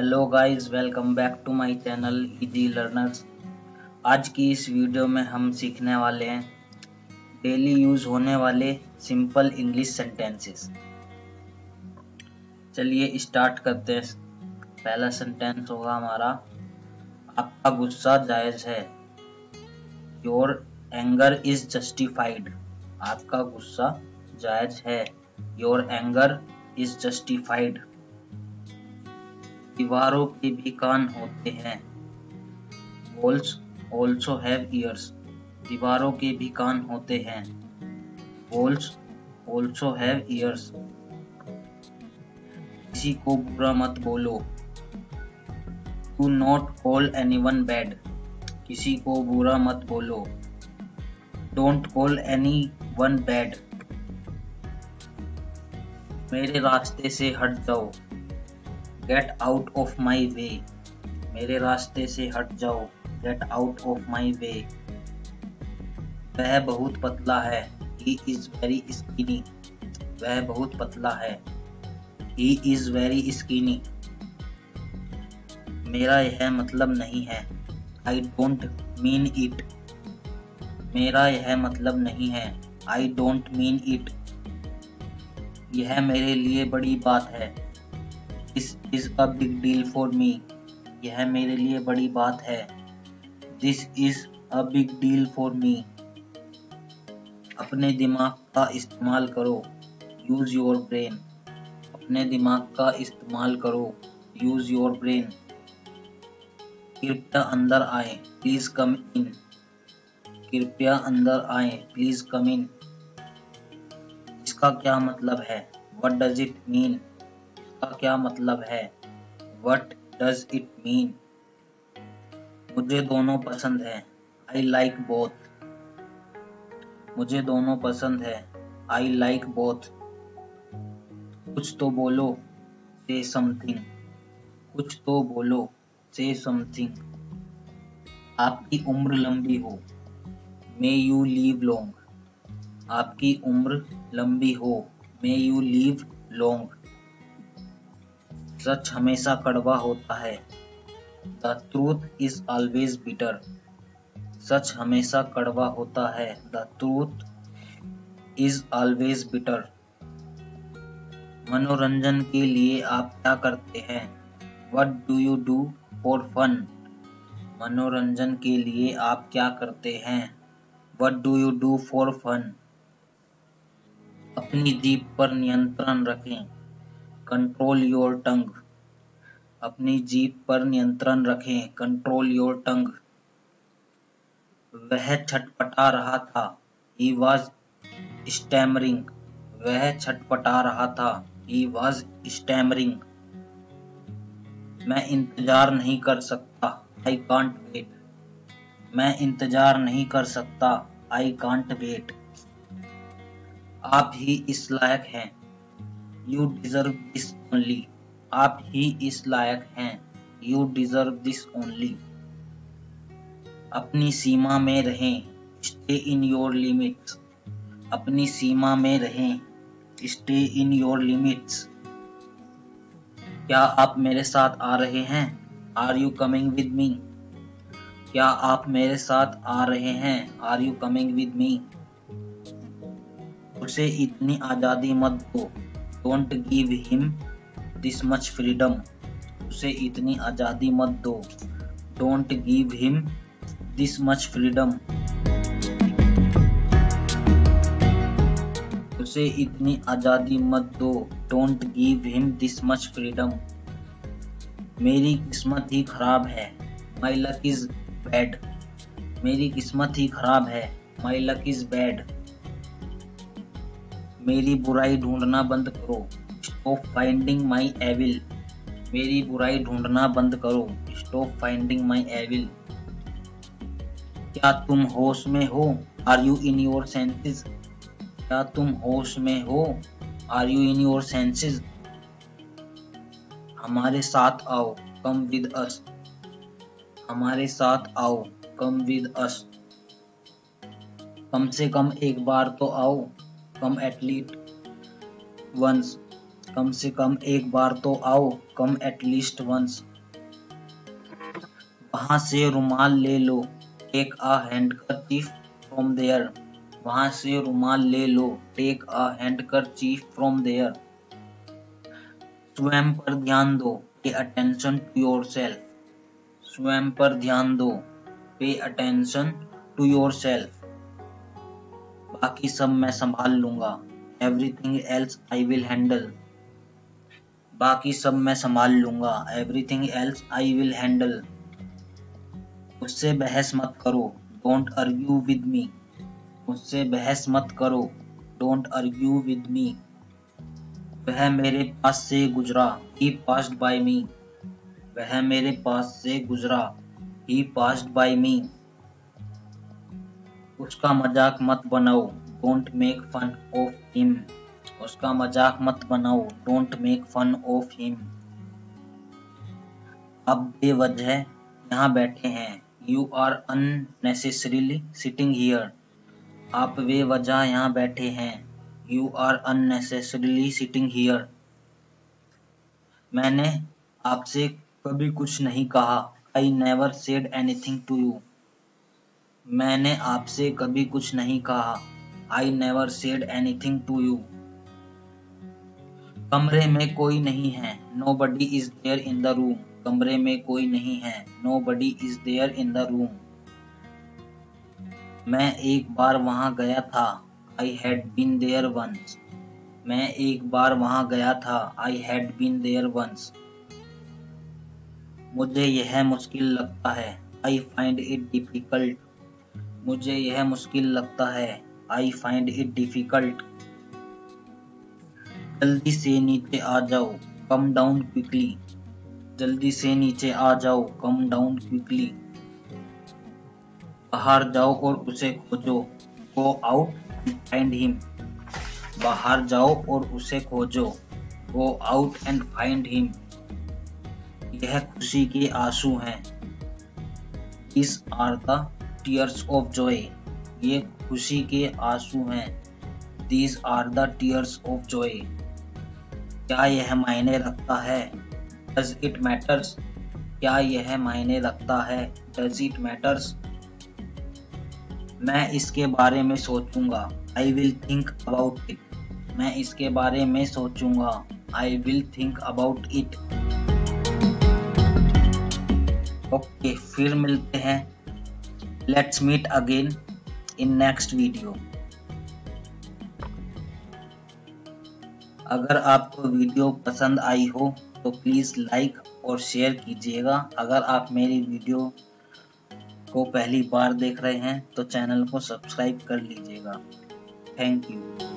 Hello guys, welcome back to my channel Easy Learners. आज की इस वीडियो में हम सीखने वाले हैं डेली यूज होने वाले सिंपल इंग्लिश सेंटेंसेस। चलिए स्टार्ट करते हैं। पहला सेंटेंस होगा हमारा, आपका गुस्सा जायज है। Your anger is justified. आपका गुस्सा जायज है। Your anger is justified. दीवारों के भी कान होते हैं। Walls also have years. दीवारों के भी कान होते हैं। Walls also have years. किसी को बुरा मत बोलो। Do not call anyone bad. किसी को बुरा मत बोलो। Don't call anyone bad. मेरे रास्ते से हट जाओ। गेट आउट ऑफ माई वे। मेरे रास्ते से हट जाओ। गेट आउट ऑफ माई वे। वह बहुत पतला है। He is very skinny. वह बहुत पतला है। He is very skinny. मेरा यह मतलब नहीं है। I don't mean it. मेरा यह मतलब नहीं है। I don't mean it. यह मेरे लिए बड़ी बात है। This is a big deal for me. यह मेरे लिए बड़ी बात है। This is a big deal for me. अपने दिमाग का इस्तेमाल करो। Use your brain. अपने दिमाग का इस्तेमाल करो। Use your brain. कृपया अंदर आए। Please come in. कृपया अंदर आए। Please come in. इसका क्या मतलब है? What does it mean? इसका क्या मतलब है? What does it mean? मुझे दोनों पसंद है। I like both. मुझे दोनों पसंद है। I like both. कुछ तो बोलो। Say something. कुछ तो बोलो। Say something. आपकी उम्र लंबी हो। May you live long. आपकी उम्र लंबी हो। May you live long. सच हमेशा कड़वा होता है। The truth is always bitter. सच हमेशा कड़वा होता है। The truth is always bitter. मनोरंजन के लिए आप क्या करते हैं? What do you do for fun? मनोरंजन के लिए आप क्या करते हैं? What do you do for fun? अपनी जीभ पर नियंत्रण रखें। Control your tongue. अपनी जीभ पर नियंत्रण रखें। Control your tongue. वह छटपटा रहा था। He was stammering. वह छटपटा रहा था। He was stammering. मैं इंतजार नहीं कर सकता। I can't wait. मैं इंतजार नहीं कर सकता। I can't wait. आप ही इस लायक हैं। You deserve this only. आप ही इस लायक हैं। You deserve this only. अपनी सीमा में रहें। Stay in your limits. अपनी सीमा में रहें। Stay in your limits. क्या आप मेरे साथ आ रहे हैं? Are you coming with me? क्या आप मेरे साथ आ रहे हैं? Are you coming with me? उसे इतनी आजादी मत दो। Don't give him this much freedom. उसे इतनी आजादी मत दो। Don't give him this much freedom. उसे इतनी आजादी मत दो। Don't give him this much freedom. मेरी किस्मत ही खराब है। My luck is bad. मेरी किस्मत ही खराब है। My luck is bad. मेरी बुराई ढूंढना बंद करो। Stop finding my evil. मेरी बुराई ढूंढना बंद करो। Stop finding my evil. क्या तुम होश में हो? Are you in your senses? क्या तुम होश में हो? Are you in your senses? हमारे साथ आओ। Come with us. हमारे साथ आओ। Come with us. कम से कम एक बार तो आओ। Come at least once. कम से कम एक बार तो आओ। Come at least once. वहां से रुमाल ले लो, take a handkerchief from there. वहां से रुमाल ले लो, take a handkerchief from there. स्वयं पर ध्यान दो, पे अटेंशन टू योरसेल्फ। स्वयं पर ध्यान दो, पे अटेंशन टू योरसेल्फ। बाकी सब मैं संभाल लूंगा, everything else I will handle. बाकी सब मैं संभाल लूंगा, everything else I will handle. मुझसे बहस मत करो, डोंट आर्ग्यू विद मी। मुझसे बहस मत करो, डोंट आर्ग्यू विद मी। वह मेरे पास से गुजरा, ही पास्ड बाय मी। वह मेरे पास से गुजरा, ही पास्ड बाय मी। उसका मजाक मत बनाओ, don't make fun of him. उसका मजाक मत बनाओ, don't make fun of him. अब बेवजह यहाँ बैठे हैं, you are unnecessarily sitting here. आप बेवजह यहाँ बैठे हैं, you are unnecessarily sitting here. मैंने आपसे कभी कुछ नहीं कहा, I never said anything to you. मैंने आपसे कभी कुछ नहीं कहा, I never said anything to you. कमरे में कोई नहीं है, nobody is there in the room। कमरे में कोई नहीं है, nobody is there in the room। मैं एक बार वहां गया था, I had been there once। मैं एक बार वहां गया था, I had been there once। मुझे यह मुश्किल लगता है, I find it difficult। मुझे यह मुश्किल लगता है, I find it difficult। जल्दी से नीचे आ जाओ, कम डाउन क्विकली। जल्दी से नीचे आ जाओ, कम डाउन क्विकली। बाहर जाओ और उसे खोजो, go out and find him. बाहर जाओ और उसे खोजो, go out and find him. यह खुशी के आंसू हैं, These are the tears of joy। ये खुशी के आंसू हैं, These are the tears of joy। क्या यह मायने रखता है, Does it matters। क्या यह मायने रखता है, Does it matters। मैं इसके बारे में सोचूंगा, I will think about it। मैं इसके बारे में सोचूंगा, I will think about it। Okay, फिर मिलते हैं। Let's meet again in next video। अगर आपको वीडियो पसंद आई हो तो प्लीज़ लाइक और शेयर कीजिएगा। अगर आप मेरी वीडियो को पहली बार देख रहे हैं तो चैनल को सब्सक्राइब कर लीजिएगा। Thank you.